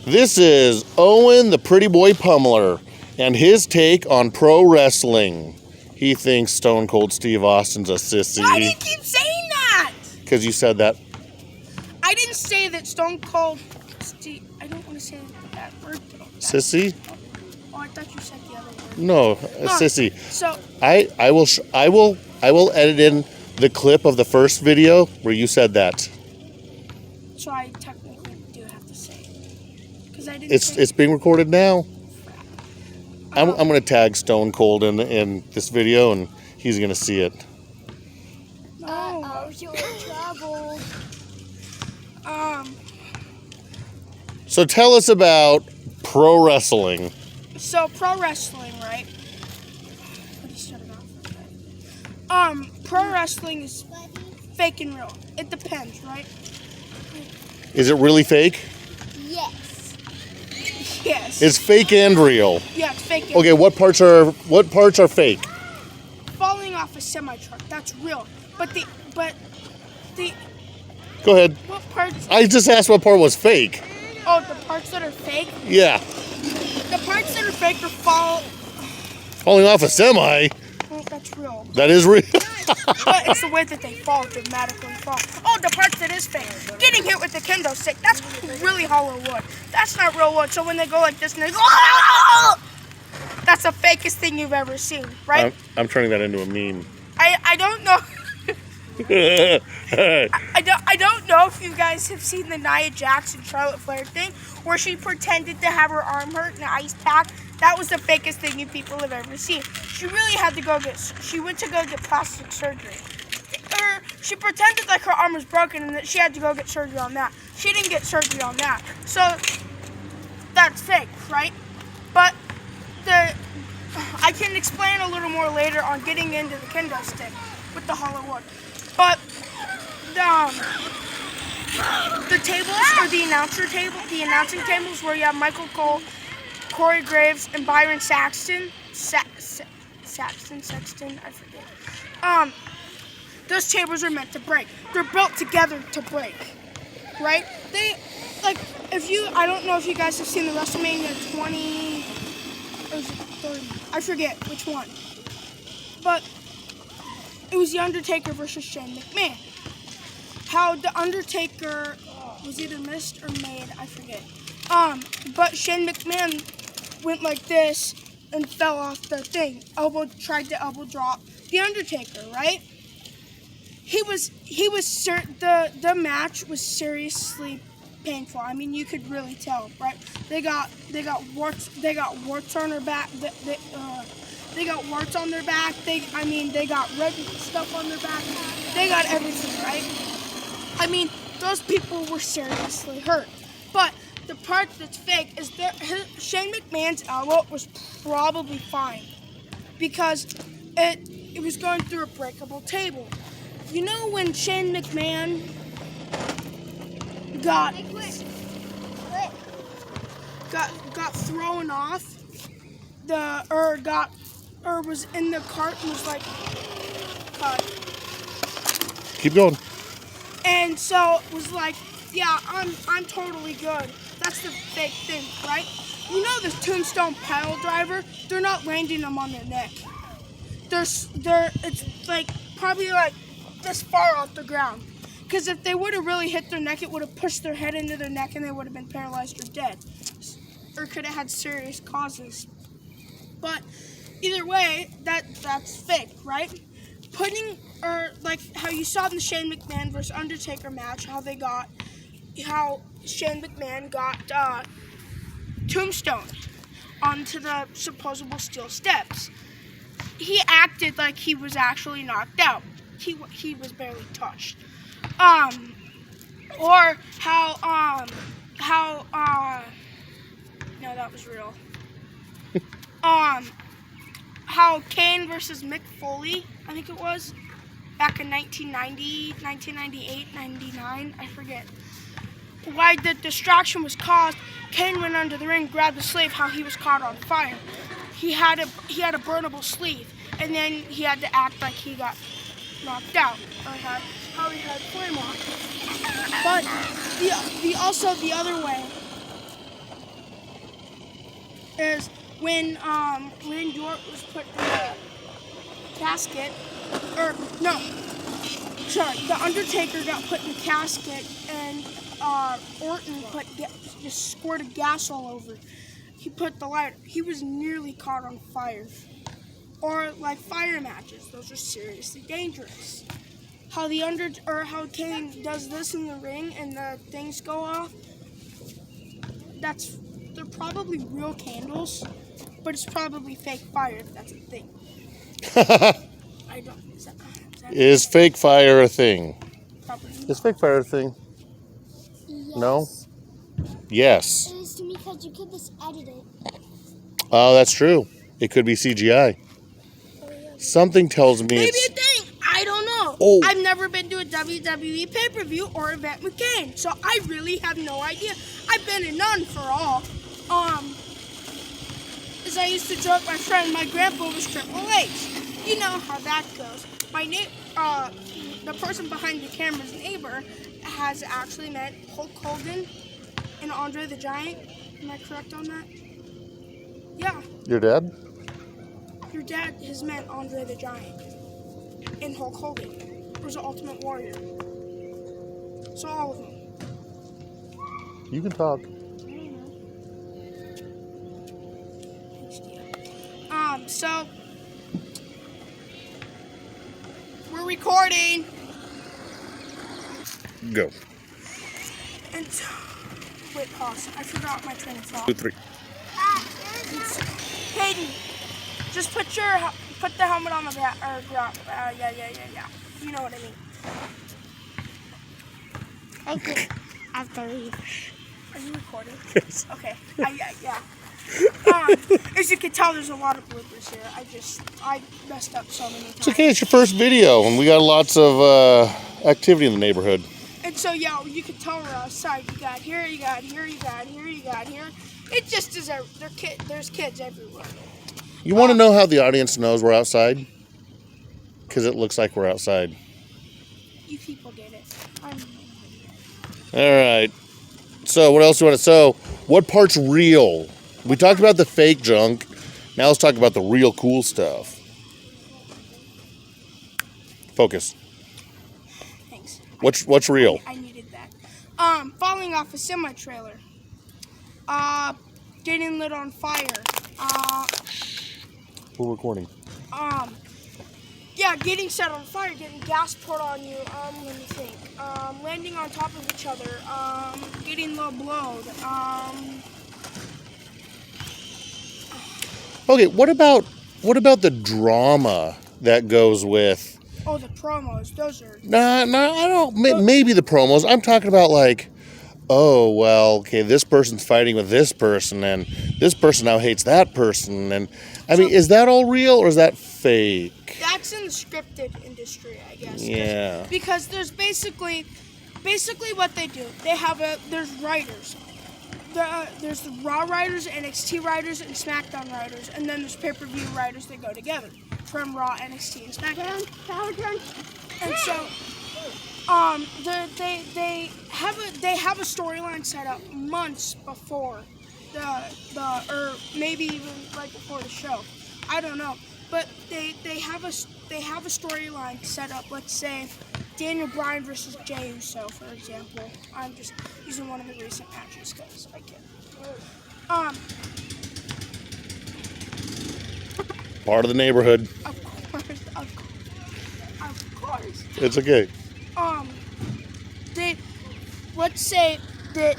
This is Owen the Pretty Boy Pummler and his take on pro wrestling. He thinks Stone Cold Steve Austin's a sissy. Why do you keep saying that? Because you said that. I didn't say that Stone Cold Steve. I don't want to say that word though. Sissy? Oh, I thought you said the other word. No, sissy. So I will edit in the clip of the first video where you said that. So I technically do have to say it because I didn't. It's being recorded now. I'm gonna tag Stone Cold in this video and he's gonna see it. Oh, you're in trouble. So tell us about pro wrestling. So pro wrestling, right? Pro wrestling is fake and real. It depends, right? Is it really fake? Yes. Yes. It's fake and real. Yeah, it's fake. And Okay, what parts are fake? falling off a semi truck, that's real. But the Go ahead. what parts? I just asked what part was fake. Oh, the parts that are fake. Yeah. The parts that are fake are Falling off a semi. Well, that's real. That is real. But it's the way that they fall, dramatically fall. Oh, the parts that is fake. Getting hit with the kendo stick, that's really hollow wood. That's not real wood. So when they go like this and they go, "Ah!" That's the fakest thing you've ever seen, right? I'm turning that into a meme. I don't know. I don't know if you guys have seen the Nia Jax and Charlotte Flair thing where she pretended to have her arm hurt in an ice pack. That was the fakest thing you people have ever seen. She really had to she went to go get plastic surgery. She pretended like her arm was broken and that she had to go get surgery on that. She didn't get surgery on that. So that's fake, right? But I can explain a little more later on getting into the kendo stick with the hollow wood. But the tables are the announcing tables where you have Michael Cole, Corey Graves, and Byron Saxton. Sexton, I forget. Those tables are meant to break. They're built together to break, right? I don't know if you guys have seen the WrestleMania 20, or is it 30? I forget which one. But it was The Undertaker versus Shane McMahon. How The Undertaker was either missed or made, I forget. But Shane McMahon went like this and fell off the thing. Tried to elbow drop The Undertaker, right? The match was seriously painful. I mean, you could really tell, right? They got warts on their back. They got warts on their back. They got red stuff on their back. They got everything, right? I mean, those people were seriously hurt. But the part that's fake is that Shane McMahon's elbow was probably fine because it was going through a breakable table. You know when Shane McMahon got thrown off was in the cart and was like cut. Keep going. And so it was like, yeah, I'm totally good. That's the fake thing, right? You know this tombstone pile driver, they're not landing them on their neck. It's like probably like this far off the ground. Because if they would have really hit their neck, it would have pushed their head into their neck and they would have been paralyzed or dead. Or could have had serious causes. But either way, that's fake, right? Like how you saw in the Shane McMahon versus Undertaker match, how Shane McMahon got tombstone onto the supposable steel steps. He acted like he was actually knocked out. He was barely touched. Or how no, that was real. How Kane versus Mick Foley, I think it was, back in 1990, 1998, 99, I forget. Why the distraction was caused, Kane went under the ring, grabbed the sleeve, how he was caught on fire. He had a burnable sleeve, and then he had to act like he got knocked out, or how he had flame on. But also the other way, is when Randy Orton was put in the casket, or no, sorry, the Undertaker got put in the casket, and Orton just squirted gas all over. He put the lighter. He was nearly caught on fire. Or like fire matches, those are seriously dangerous. How Kane does this in the ring and the things go off. They're probably real candles, but it's probably fake fire if that's a thing. I don't. Is fake fire a thing? Probably Is fake fire a thing? Yes. No? Yes. It is to me because you could just edit it. Oh, that's true. It could be CGI. Something tells me maybe it's... a thing. I don't know. Oh. I've never been to a WWE pay-per-view or event with Kane, so I really have no idea. I've been in none for all. As I used to joke my friend, my grandpa was Triple H. You know how that goes. The person behind the camera's neighbor has actually met Hulk Hogan and Andre the Giant. Am I correct on that? Yeah. Your dad? Your dad has met Andre the Giant and Hulk Hogan. Who's the Ultimate Warrior. So all of them. You can talk. I don't know. So we're recording. Go. And wait, pause. I forgot my train of thought. 2, 3. Hayden, just put the helmet on the back or ground. Yeah. You know what I mean. Okay. After you. Are you recording? Yes. Okay. Yeah. As you can tell, there's a lot of bloopers here. I messed up so many times. It's okay. It's your first video, and we got lots of activity in the neighborhood. And so, yeah, you can tell we're outside. You got here, you got here, you got here, you got here. It just is there's kids everywhere. You want to know how the audience knows we're outside? Because it looks like we're outside. You people get it. All right. So what else do you want to... So what part's real? We talked about the fake junk. Now let's talk about the real cool stuff. Focus. Thanks. What's real? I needed that. Falling off a semi-trailer. Getting lit on fire. We're recording. Yeah, getting set on fire, getting gas poured on you, let me think. Landing on top of each other, getting low blowed, Okay, what about the drama that goes with... Oh, the promos, those are... Nah, I don't... Maybe the promos. I'm talking about like... Oh, well, okay, this person's fighting with this person, and this person now hates that person, and... I mean, is that all real, or is that fake? That's in the scripted industry, I guess. Yeah. Because there's basically what they do. There's writers. There's the Raw writers, NXT writers, and SmackDown writers, and then there's pay-per-view writers that go together from Raw, NXT, and SmackDown. And so, they have a storyline set up months before or maybe even right before the show. I don't know, but they have a storyline set up. Let's say Daniel Bryan versus Jey Uso, for example. I'm just using one of the recent matches because I can. Part of the neighborhood. Of course. It's okay. Let's say that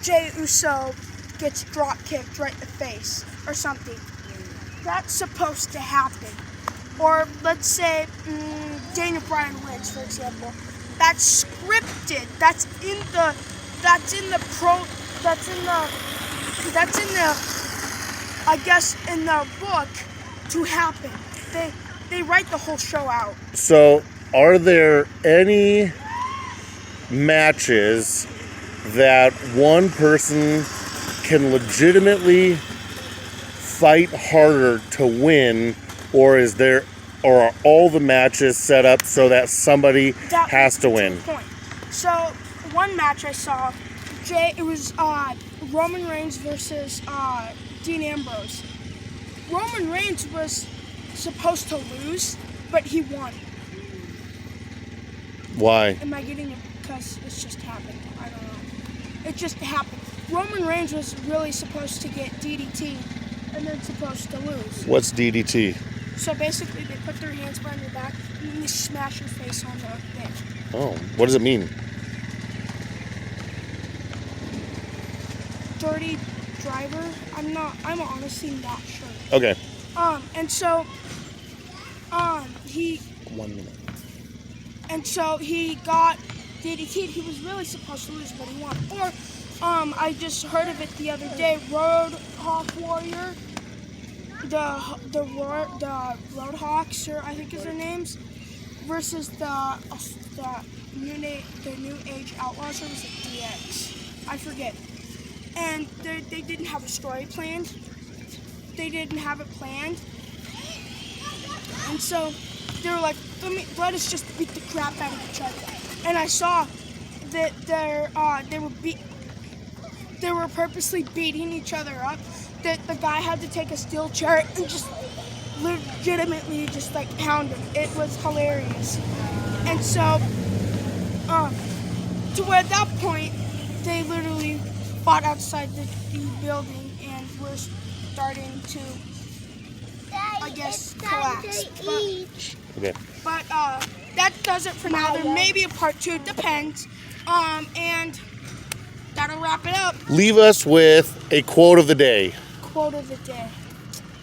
Jey Uso gets drop kicked right in the face or something. That's supposed to happen. Or let's say Daniel Bryan wins, for example. That's scripted. That's in the I guess in the book to happen. They write the whole show out. So, are there any matches that one person can legitimately fight harder to win, or are all the matches set up so that somebody has to win? Point. So one match I saw, it was Roman Reigns versus Dean Ambrose. Roman Reigns was supposed to lose, but he won. Why? Am I getting it? Because it's just happened. I don't know. It just happened. Roman Reigns was really supposed to get DDT and then supposed to lose. What's DDT? So basically, they put their hands behind your back and then they smash your face on the thing. Oh, what does it mean? Dirty driver? I'm honestly not sure. Okay. And so, he 1 minute. And so he got DDT'd. He was really supposed to lose, but he won. Or, I just heard of it the other day. Roadhawk Warrior, the Roadhawks, or I think is their names, versus the New Age Outlaws, or was it DX? I forget. And they didn't have a story planned. They didn't have it planned. And so they were like, let us just beat the crap out of each other. And I saw that they were purposely beating each other up. That the guy had to take a steel chair and just legitimately just like pound him. It was hilarious. And so, to where at that point, they literally fought outside the building and were starting to, I guess, collapse. Okay. But that does it for now. There may be a part 2, depends. And that'll wrap it up. Leave us with a quote of the day. Quote of the day.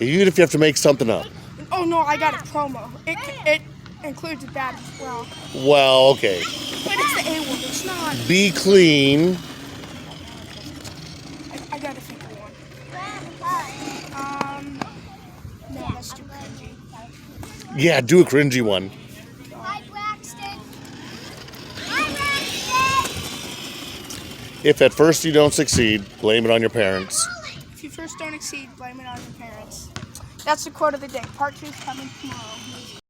Even if you have to make something up. Oh no, I got a promo. It includes that as well. Well, okay. But it's the A word. It's not. Be clean. I gotta think of one. No, that's too cringy. Yeah, do a cringy one. Hi, Braxton. Hi, Braxton. If at first you don't succeed, blame it on your parents. If you first don't exceed, blame it on your parents. That's the quote of the day. Part 2 is coming tomorrow.